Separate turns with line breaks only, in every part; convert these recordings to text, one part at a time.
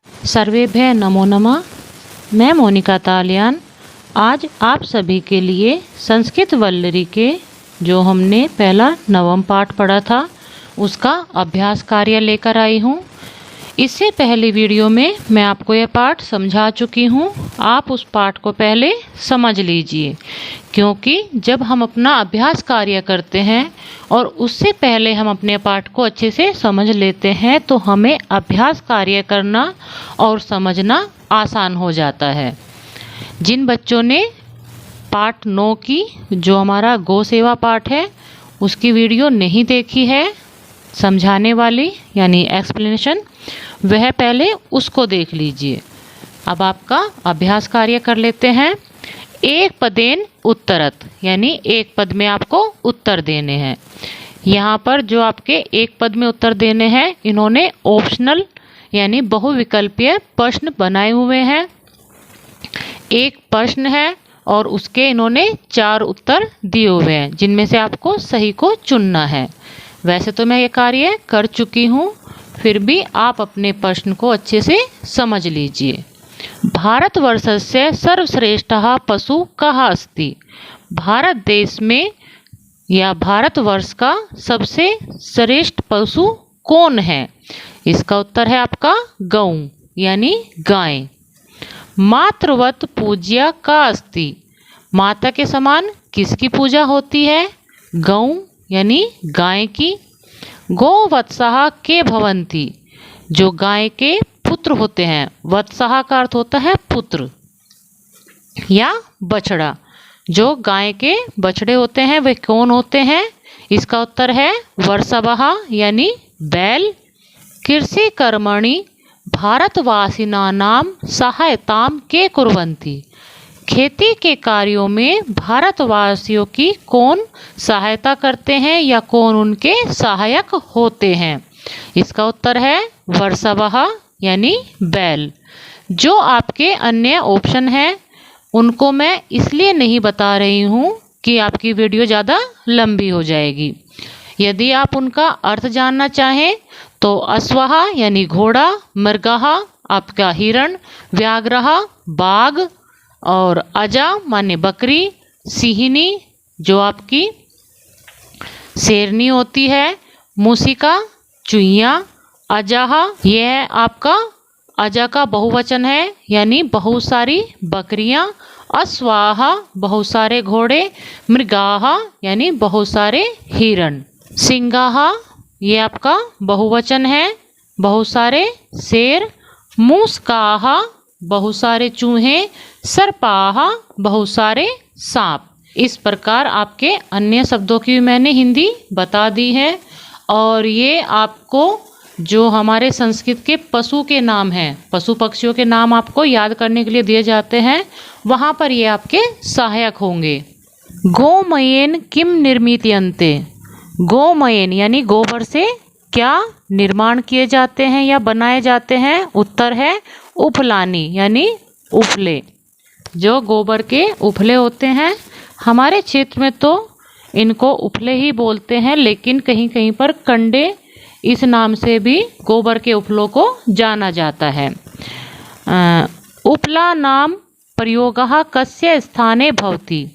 सर्वेभ्य नमो नमः। मैं मोनिका तालियान आज आप सभी के लिए संस्कृत वल्लरी के जो हमने पहला नवम पाठ पढ़ा था उसका अभ्यास कार्य लेकर आई हूँ। इससे पहले वीडियो में मैं आपको यह पाठ समझा चुकी हूँ। आप उस पाठ को पहले समझ लीजिए, क्योंकि जब हम अपना अभ्यास कार्य करते हैं और उससे पहले हम अपने पाठ को अच्छे से समझ लेते हैं तो हमें अभ्यास कार्य करना और समझना आसान हो जाता है। जिन बच्चों ने पाठ 9 की जो हमारा गौ सेवा पाठ है उसकी वीडियो नहीं देखी है समझाने वाली यानी एक्सप्लेनेशन, वह पहले उसको देख लीजिए। अब आपका अभ्यास कार्य कर लेते हैं। एक पदेन उत्तरत यानी एक पद में आपको उत्तर देने हैं। यहाँ पर जो आपके एक पद में उत्तर देने हैं इन्होंने ऑप्शनल यानी बहुविकल्पीय प्रश्न बनाए हुए हैं। एक प्रश्न है और उसके इन्होंने 4 उत्तर दिए हुए हैं जिनमें से आपको सही को चुनना है। वैसे तो मैं ये कार्य कर चुकी हूँ, फिर भी आप अपने प्रश्न को अच्छे से समझ लीजिए। भारतवर्षस्य सर्वश्रेष्ठः पशु कः अस्ति? भारत देश में या भारतवर्ष का सबसे श्रेष्ठ पशु कौन है? इसका उत्तर है आपका गौ यानी गाय। मातृवत पूज्या का अस्ति? माता के समान किसकी पूजा होती है? गौ यानी गाय की। गोवत्सः के भवन्ति? जो गाय के पुत्र होते हैं। वत्सः का अर्थ होता है पुत्र या बछड़ा। जो गाय के बछड़े होते हैं वे कौन होते हैं? इसका उत्तर है वर्षभः यानी बैल। कृषि कर्मणि भारतवासिनानां सहायतां के कुर्वन्ति? खेती के कार्यों में भारतवासियों की कौन सहायता करते हैं या कौन उनके सहायक होते हैं? इसका उत्तर है वर्षभः यानी बैल। जो आपके अन्य ऑप्शन हैं उनको मैं इसलिए नहीं बता रही हूँ कि आपकी वीडियो ज़्यादा लंबी हो जाएगी। यदि आप उनका अर्थ जानना चाहें तो अश्वः यानी घोड़ा, मृगः आपका हिरण, व्याघ्रः बाघ और अजा माने बकरी, सिंहिनी जो आपकी शेरनी होती है, मूषिका चुईया, अजाह यह आपका अजा का बहुवचन है यानी बहुत सारी बकरियां, अश्वाह बहुत सारे घोड़े, मृगाह यानी बहुत सारे हिरण, सिंगाह ये आपका बहुवचन है बहुत सारे शेर, मूषकाह बहुत सारे चूहे, सर्पाह बहुत सारे सांप। इस प्रकार आपके अन्य शब्दों की मैंने हिंदी बता दी है और ये आपको जो हमारे संस्कृत के पशु के नाम हैं, पशु पक्षियों के नाम आपको याद करने के लिए दिए जाते हैं, वहाँ पर ये आपके सहायक होंगे। गोमयेन किम निर्मित्यन्ते? गोमयेन यानी गोबर से क्या निर्माण किए जाते हैं या बनाए जाते हैं? उत्तर है उपलानी यानी उपले। जो गोबर के उपले होते हैं, हमारे क्षेत्र में तो इनको उपले ही बोलते हैं, लेकिन कहीं कहीं पर कंडे इस नाम से भी गोबर के उपलों को जाना जाता है। उपला नाम प्रयोगः कस्य स्थाने भवति?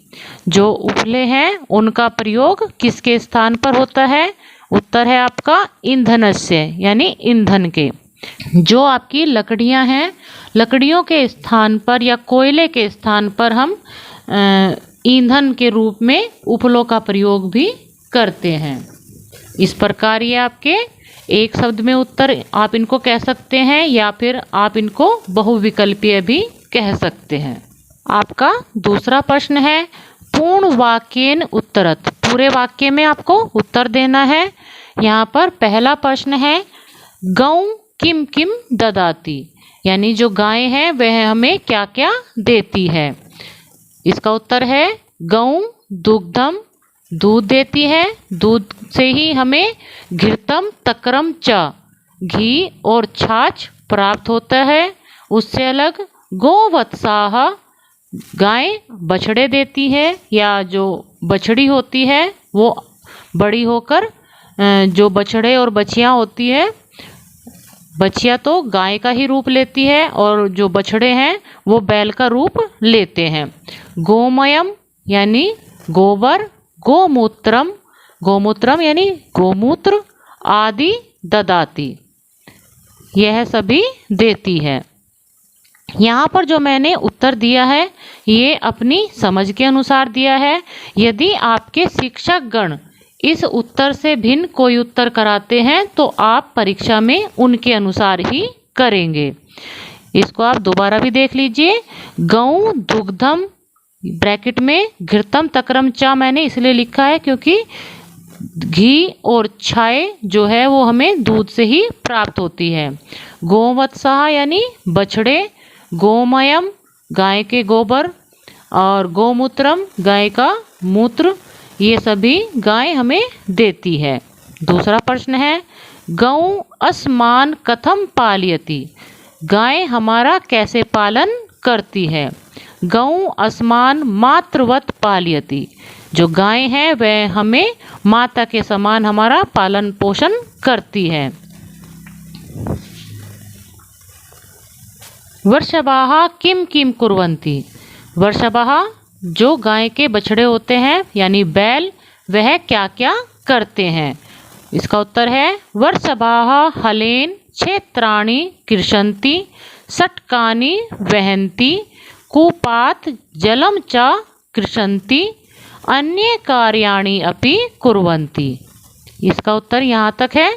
जो उपले हैं उनका प्रयोग किसके स्थान पर होता है? उत्तर है आपका ईंधनस्य यानी ईंधन के। जो आपकी लकड़ियां हैं, लकड़ियों के स्थान पर या कोयले के स्थान पर हम ईंधन के रूप में उपलों का प्रयोग भी करते हैं। इस प्रकार ये आपके एक शब्द में उत्तर आप इनको कह सकते हैं या फिर आप इनको बहुविकल्पीय भी कह सकते हैं। आपका दूसरा प्रश्न है पूर्ण वाक्येन उत्तरत? पूरे वाक्य में आपको उत्तर देना है। यहाँ पर पहला प्रश्न है गौ किम किम ददाति? यानी जो गाय है वह हमें क्या क्या देती है? इसका उत्तर है गौ दुग्धम दूध देती है, दूध से ही हमें घृतम तक्रम च घी और छाछ प्राप्त होता है। उससे अलग गोवत्साह गाय बछड़े देती है या जो बछड़ी होती है वो बड़ी होकर जो बछड़े और बछियाँ होती है बछिया तो गाय का ही रूप लेती है और जो बछड़े हैं वो बैल का रूप लेते हैं। गोमयम यानी गोबर, गोमूत्रम, गोमूत्रम यानी गोमूत्र, आदि ददाती, यह सभी देती है। यहाँ पर जो मैंने उत्तर दिया है ये अपनी समझ के अनुसार दिया है। यदि आपके शिक्षक गण इस उत्तर से भिन्न कोई उत्तर कराते हैं तो आप परीक्षा में उनके अनुसार ही करेंगे। इसको आप दोबारा भी देख लीजिए। गौ दुग्धम ब्रैकेट में घृतम तक्रम चा मैंने इसलिए लिखा है क्योंकि घी और छाय जो है वो हमें दूध से ही प्राप्त होती है। गोवत्सः यानी बछड़े, गोमयम गाय के गोबर और गोमूत्रम गाय का मूत्र, ये सभी गाय हमें देती है। दूसरा प्रश्न है गौ अस्मान कथम पालयति, गाय हमारा कैसे पालन करती है। गौ अस्मान मातृवत पालयति, जो गाय है वह हमें माता के समान हमारा पालन पोषण करती है। वर्षभाः किम किम कुर्वन्ति, वर्षभाः जो गाय के बछड़े होते हैं यानी बैल, वह क्या क्या करते हैं। इसका उत्तर है वर्षभाः हलेन क्षेत्राणि कृषन्ति, षट्कानि वहन्ति, कूपात् जलं च कृषन्ति, अन्य कार्याणि अपि कुर्वन्ति। इसका उत्तर यहाँ तक है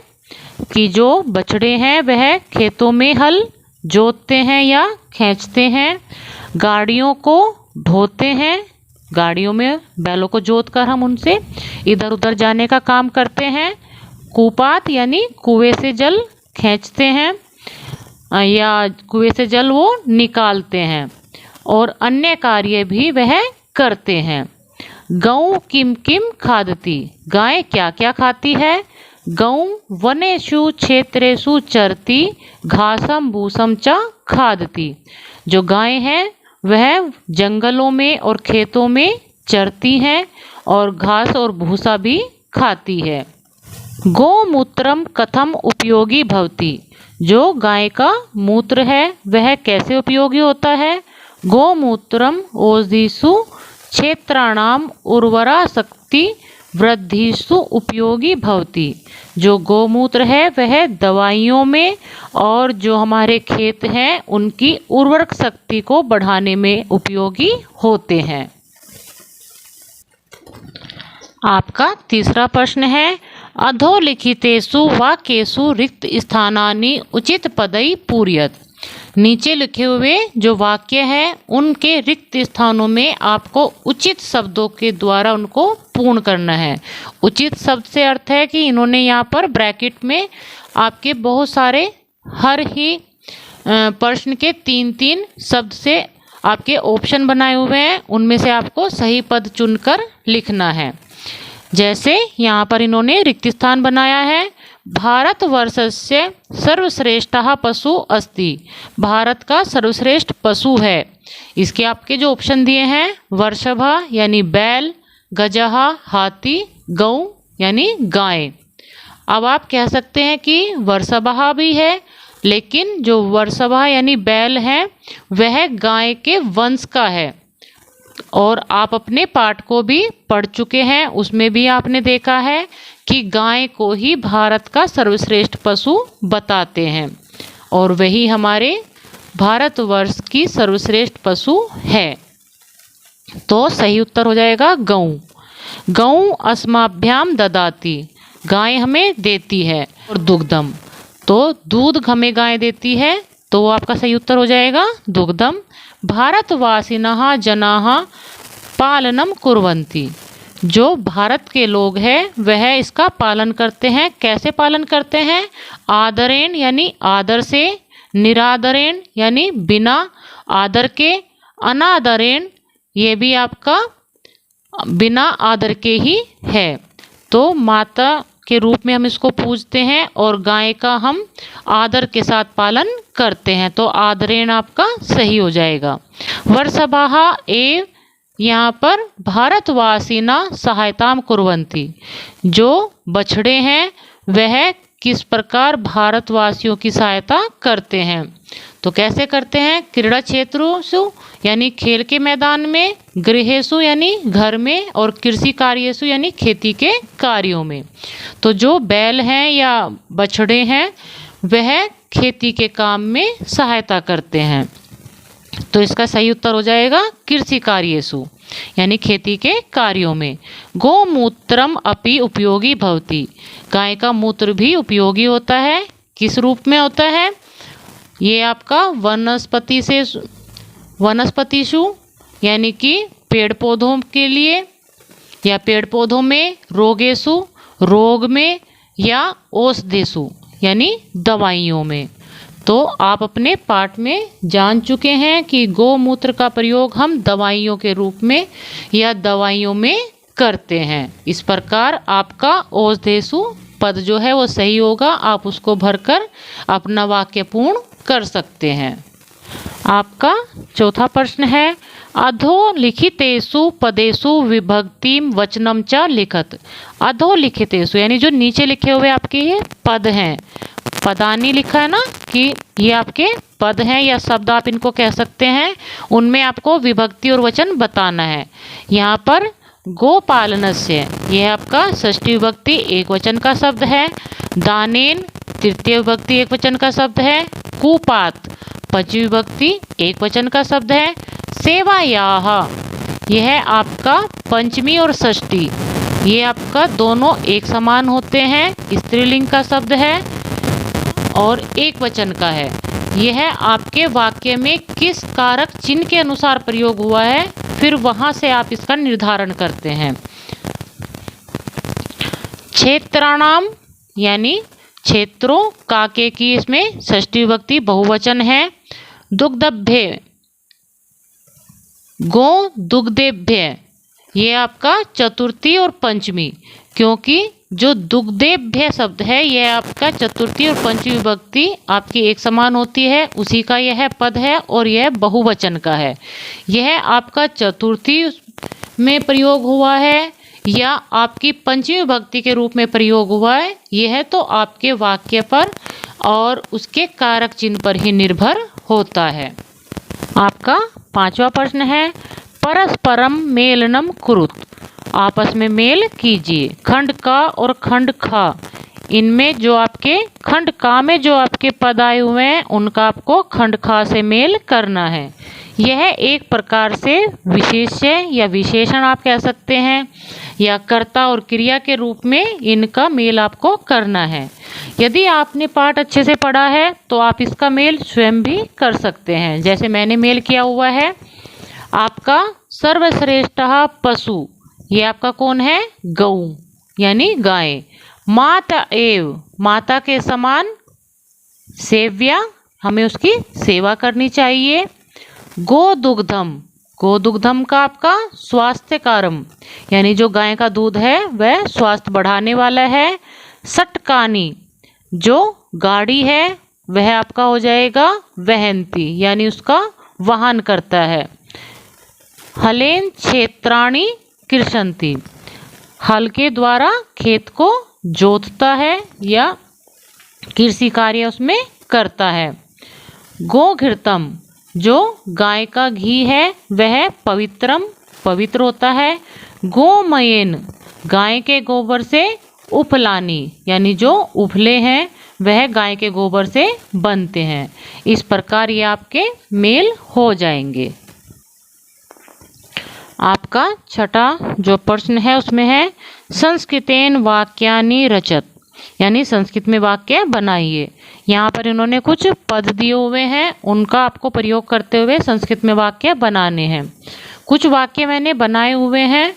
कि जो बछड़े हैं वह खेतों में हल जोतते हैं या खींचते हैं, गाड़ियों को ढोते हैं, गाड़ियों में बैलों को जोतकर हम उनसे इधर उधर जाने का काम करते हैं। कूपात यानी कुएं से जल खींचते हैं या कुएं से जल वो निकालते हैं, और अन्य कार्य भी वह करते हैं। गौ किम किम खादती, गाय क्या क्या खाती है। गौ वनेषु क्षेत्रेषु चरती, घासम भूसम च खादती, जो गाय है वह जंगलों में और खेतों में चरती हैं और घास और भूसा भी खाती है। गोमूत्रम कथम उपयोगी भवति, जो गाय का मूत्र है वह कैसे उपयोगी होता है। गोमूत्रम ओषधिषु क्षेत्राणाम उर्वरा शक्ति वृद्धिषु उपयोगी भवति, जो गोमूत्र है वह दवाइयों में और जो हमारे खेत हैं उनकी उर्वरक शक्ति को बढ़ाने में उपयोगी होते हैं। आपका तीसरा प्रश्न है अधोलिखितेषु वाक्येषु रिक्त स्थानानि उचित पदै पूरयत, नीचे लिखे हुए जो वाक्य है उनके रिक्त स्थानों में आपको उचित शब्दों के द्वारा उनको पूर्ण करना है। उचित शब्द से अर्थ है कि इन्होंने यहाँ पर ब्रैकेट में आपके बहुत सारे हर ही प्रश्न के 3-3 शब्द से आपके ऑप्शन बनाए हुए हैं, उनमें से आपको सही पद चुनकर लिखना है। जैसे यहाँ पर इन्होंने रिक्त स्थान बनाया है भारतवर्षस्य सर्वश्रेष्ठः पशु अस्ति, भारत का सर्वश्रेष्ठ पशु है। इसके आपके जो ऑप्शन दिए हैं वर्षभः यानी बैल, गजः हाथी, गौ यानी गाय। अब आप कह सकते हैं कि वर्षभः भी है, लेकिन जो वर्षभः यानी बैल है वह गाय के वंश का है, और आप अपने पाठ को भी पढ़ चुके हैं, उसमें भी आपने देखा है कि गाय को ही भारत का सर्वश्रेष्ठ पशु बताते हैं और वही हमारे भारतवर्ष की सर्वश्रेष्ठ पशु है। तो सही उत्तर हो जाएगा गौ। गौ अस्माभ्याम ददाती, गाय हमें देती है, और दुग्धम, तो दूध हमें गाय देती है, तो वो आपका सही उत्तर हो जाएगा दुग्धम। भारतवासिनः जनाः पालनम कुर्वन्ति, जो भारत के लोग हैं वह इसका पालन करते हैं। कैसे पालन करते हैं। आदरेण यानी आदर से, निरादरेण यानी बिना आदर के, अनादरेण ये भी आपका बिना आदर के ही है। तो माता के रूप में हम इसको पूजते हैं और गाय का हम आदर के साथ पालन करते हैं, तो आदरेण आपका सही हो जाएगा। वर्षभः एव यहाँ पर भारतवासिना सहायताम कुर्वन्ति, जो बछड़े हैं वह किस प्रकार भारतवासियों की सहायता करते हैं। तो कैसे करते हैं? क्रीड़ा क्षेत्रों यानी खेल के मैदान में, गृहेषु यानी घर में, और कृषि कार्येषु यानी खेती के कार्यों में। तो जो बैल हैं या बछड़े हैं वह खेती के काम में सहायता करते हैं। तो इसका सही उत्तर हो जाएगा कृषि कार्येषु यानी खेती के कार्यों में। गोमूत्रम अपि उपयोगी भवति, गाय का मूत्र भी उपयोगी होता है। किस रूप में होता है? ये आपका वनस्पतिषु यानी कि पेड़ पौधों के लिए, या पेड़ पौधों में, रोगेषु रोग में, या औषधेषु यानी दवाइयों में। तो आप अपने पाठ में जान चुके हैं कि गोमूत्र का प्रयोग हम दवाइयों के रूप में या दवाइयों में करते हैं। इस प्रकार आपका औषधेषु पद जो है वो सही होगा, आप उसको भरकर अपना वाक्य पूर्ण कर सकते हैं। आपका चौथा प्रश्न है, अधोलिखितेषु पदेषु विभक्तिम वचनम च लिखत। अधोलिखितेषु यानी जो नीचे लिखे हुए आपके ये पद हैं, पदानी लिखा है ना कि ये आपके पद हैं या शब्द आप इनको कह सकते हैं, उनमें आपको विभक्ति और वचन बताना है। यहाँ पर गोपालनस्य यह आपका षष्ठी विभक्ति एक वचन का शब्द है। दानेन तृतीय विभक्ति एक वचन का शब्द है। कुपात पंचमी विभक्ति एक वचन का शब्द है। सेवायाः यह आपका पंचमी और षष्ठी ये आपका दोनों एक समान होते हैं, स्त्रीलिंग का शब्द है और एक वचन का है। यह आपके वाक्य में किस कारक चिन्ह के अनुसार प्रयोग हुआ है, फिर वहां से आप इसका निर्धारण करते हैं। क्षेत्राणाम यानी क्षेत्रों, काके की इसमें षष्ठी विभक्ति बहुवचन है। दुग्धभ्य गो दुग्धेभ्य ये आपका चतुर्थी और पंचमी, क्योंकि जो दुग्धेभ्य शब्द है यह आपका चतुर्थी और पंचमी विभक्ति आपकी एक समान होती है, उसी का यह पद है और यह बहुवचन का है। यह आपका चतुर्थी में प्रयोग हुआ है या आपकी पंचमी विभक्ति के रूप में प्रयोग हुआ है, यह तो आपके वाक्य पर और उसके कारक चिन्ह पर ही निर्भर होता है। आपका पांचवा प्रश्न है, परस्परम मेलनम कुरुत, आपस में मेल कीजिए। खंड का और खंड खा, इनमें जो आपके खंड का में जो आपके पद आए हुए हैं उनका आपको खंड खा से मेल करना है। यह एक प्रकार से विशेष्य या विशेषण आप कह सकते हैं, या कर्ता और क्रिया के रूप में इनका मेल आपको करना है। यदि आपने पाठ अच्छे से पढ़ा है तो आप इसका मेल स्वयं भी कर सकते हैं, जैसे मैंने मेल किया हुआ है। आपका सर्वश्रेष्ठ पशु, ये आपका कौन है? गऊ यानी गाय। माता एव माता के समान, सेव्या हमें उसकी सेवा करनी चाहिए। गोदुग्धम गोदुग्धम का आपका स्वास्थ्यकारम यानी जो गाय का दूध है वह स्वास्थ्य बढ़ाने वाला है। सटकानी जो गाड़ी है वह आपका हो जाएगा वहंती यानी उसका वाहन करता है। हलेन क्षेत्राणि कृषन्ति, हल के द्वारा खेत को जोतता है या कृषि कार्य उसमें करता है। गोघृतम जो गाय का घी है वह पवित्रम पवित्र होता है। गोमयेन गाय के गोबर से उपलानी यानी जो उपले हैं वह गाय के गोबर से बनते हैं। इस प्रकार ये आपके मेल हो जाएंगे। आपका छठा जो प्रश्न है उसमें है, संस्कृतेन वाक्यानि रचत, यानी संस्कृत में वाक्य बनाइए। यहाँ पर इन्होंने कुछ पद दिए हुए हैं, उनका आपको प्रयोग करते हुए संस्कृत में वाक्य बनाने हैं। कुछ वाक्य मैंने बनाए हुए हैं,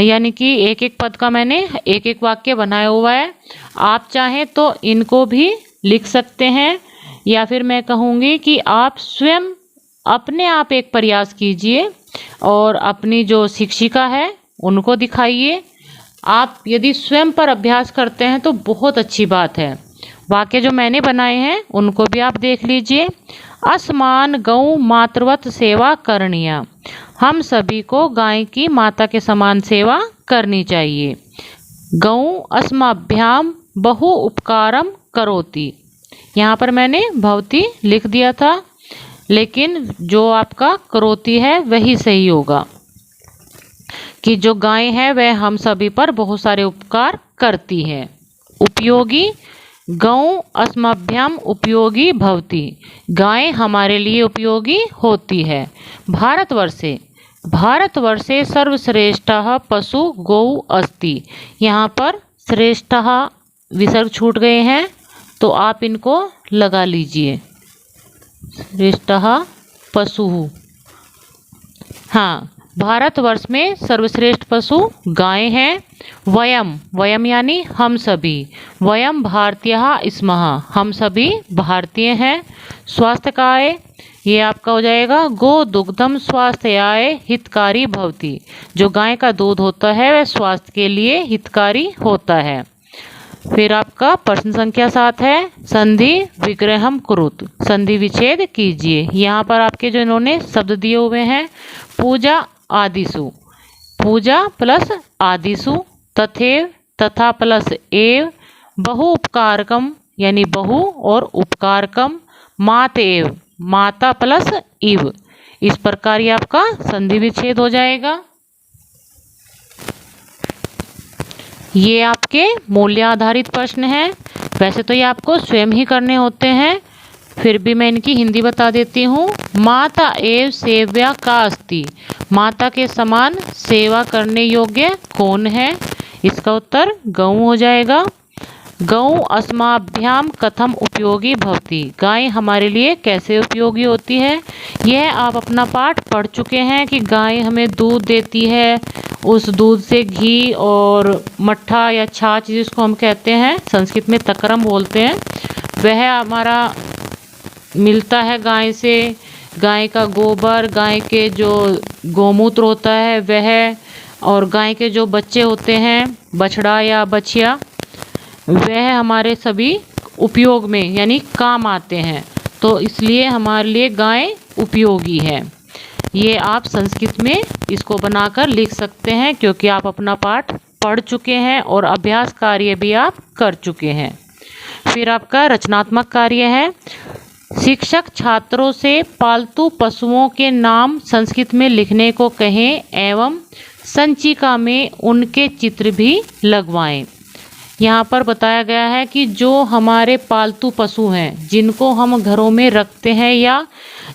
यानी कि एक एक पद का मैंने एक एक वाक्य बनाया हुआ है। आप चाहें तो इनको भी लिख सकते हैं, या फिर मैं कहूँगी कि आप स्वयं अपने आप एक प्रयास कीजिए और अपनी जो शिक्षिका है उनको दिखाइए। आप यदि स्वयं पर अभ्यास करते हैं तो बहुत अच्छी बात है। वाक्य जो मैंने बनाए हैं उनको भी आप देख लीजिए। असमान गौ मातृवत सेवा करणीय, हम सभी को गाय की माता के समान सेवा करनी चाहिए। गौ अस्मभ्याम बहु उपकारम करोति। यहाँ पर मैंने भवती लिख दिया था, लेकिन जो आपका करोति है वही सही होगा कि जो गाय है वह हम सभी पर बहुत सारे उपकार करती है। उपयोगी, गौ अस्मभ्यम उपयोगी भवती। गाय हमारे लिए उपयोगी होती है। भारतवर्षे सर्वश्रेष्ठः पशु गौ अस्ति। यहाँ पर श्रेष्ठः विसर्ग छूट गए हैं तो आप इनको लगा लीजिए। श्रेष्ठः पशु, हाँ, भारतवर्ष में सर्वश्रेष्ठ पशु गाय हैं। वयम यानी हम सभी। वयम भारतीयः स्मः, हम सभी भारतीय हैं। स्वास्थ्यकाय, ये आपका हो जाएगा गो दुग्धम स्वास्थ्याय हितकारी भवति। जो गाय का दूध होता है वह स्वास्थ्य के लिए हितकारी होता है। फिर आपका प्रश्न संख्या 7 है, संधि विग्रहम कुरुत। संधि विच्छेद कीजिए। यहाँ पर आपके जो इन्होंने शब्द दिए हुए हैं, पूजा आदिसु, पूजा प्लस आदिसु, तथेव तथा प्लस एव, बहु उपकारकम यानी बहु और उपकारकम, मातएव माता प्लस इव। इस प्रकार ये आपका संधि विच्छेद हो जाएगा। ये आपके मूल्य आधारित प्रश्न हैं। वैसे तो ये आपको स्वयं ही करने होते हैं, फिर भी मैं इनकी हिंदी बता देती हूँ। माता एव सेव्या का अस्ति। माता के समान सेवा करने योग्य कौन है? इसका उत्तर गौ हो जाएगा। गौ अस्माभ्याम कथम उपयोगी भवति। गाय हमारे लिए कैसे उपयोगी होती है? यह आप अपना पाठ पढ़ चुके हैं कि गाय हमें दूध देती है। उस दूध से घी और मट्ठा या छाछ जिसको हम कहते हैं, संस्कृत में तक्रम बोलते हैं, वह हमारा मिलता है गाय से। गाय का गोबर, गाय के जो गोमूत्र होता है वह, और गाय के जो बच्चे होते हैं, बछड़ा या बछिया, वह हमारे सभी उपयोग में यानी काम आते हैं। तो इसलिए हमारे लिए गाय उपयोगी है। ये आप संस्कृत में इसको बनाकर लिख सकते हैं क्योंकि आप अपना पाठ पढ़ चुके हैं और अभ्यास कार्य भी आप कर चुके हैं। फिर आपका रचनात्मक कार्य है। शिक्षक छात्रों से पालतू पशुओं के नाम संस्कृत में लिखने को कहें एवं संचिका में उनके चित्र भी लगवाएं। यहाँ पर बताया गया है कि जो हमारे पालतू पशु हैं, जिनको हम घरों में रखते हैं या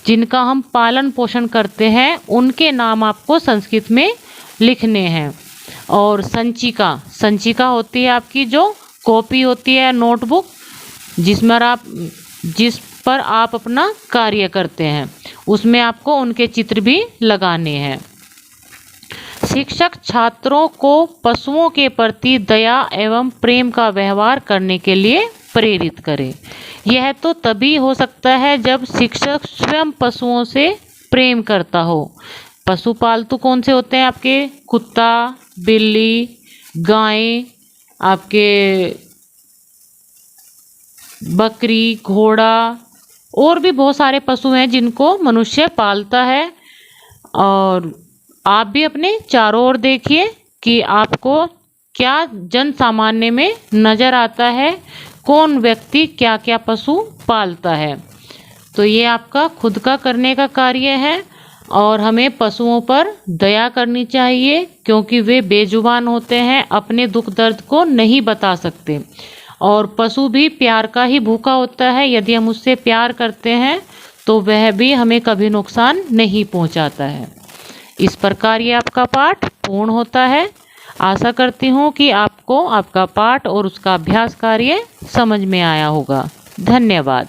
जिनका हम पालन पोषण करते हैं, उनके नाम आपको संस्कृत में लिखने हैं। और संचिका, संचिका होती है आपकी जो कॉपी होती है, नोटबुक, जिस पर आप अपना कार्य करते हैं, उसमें आपको उनके चित्र भी लगाने हैं। शिक्षक छात्रों को पशुओं के प्रति दया एवं प्रेम का व्यवहार करने के लिए प्रेरित करें। यह तो तभी हो सकता है जब शिक्षक स्वयं पशुओं से प्रेम करता हो। पशु पालतू कौन से होते हैं आपके? कुत्ता, बिल्ली, गाय, आपके बकरी, घोड़ा, और भी बहुत सारे पशु हैं जिनको मनुष्य पालता है। और आप भी अपने चारों ओर देखिए कि आपको क्या जन सामान्य में नज़र आता है, कौन व्यक्ति क्या क्या पशु पालता है। तो ये आपका खुद का करने का कार्य है। और हमें पशुओं पर दया करनी चाहिए क्योंकि वे बेजुबान होते हैं, अपने दुख दर्द को नहीं बता सकते। और पशु भी प्यार का ही भूखा होता है। यदि हम उससे प्यार करते हैं तो वह भी हमें कभी नुकसान नहीं पहुंचाता है। इस प्रकार ये आपका पाठ पूर्ण होता है। आशा करती हूँ कि आपको आपका पाठ और उसका अभ्यास कार्य समझ में आया होगा। धन्यवाद।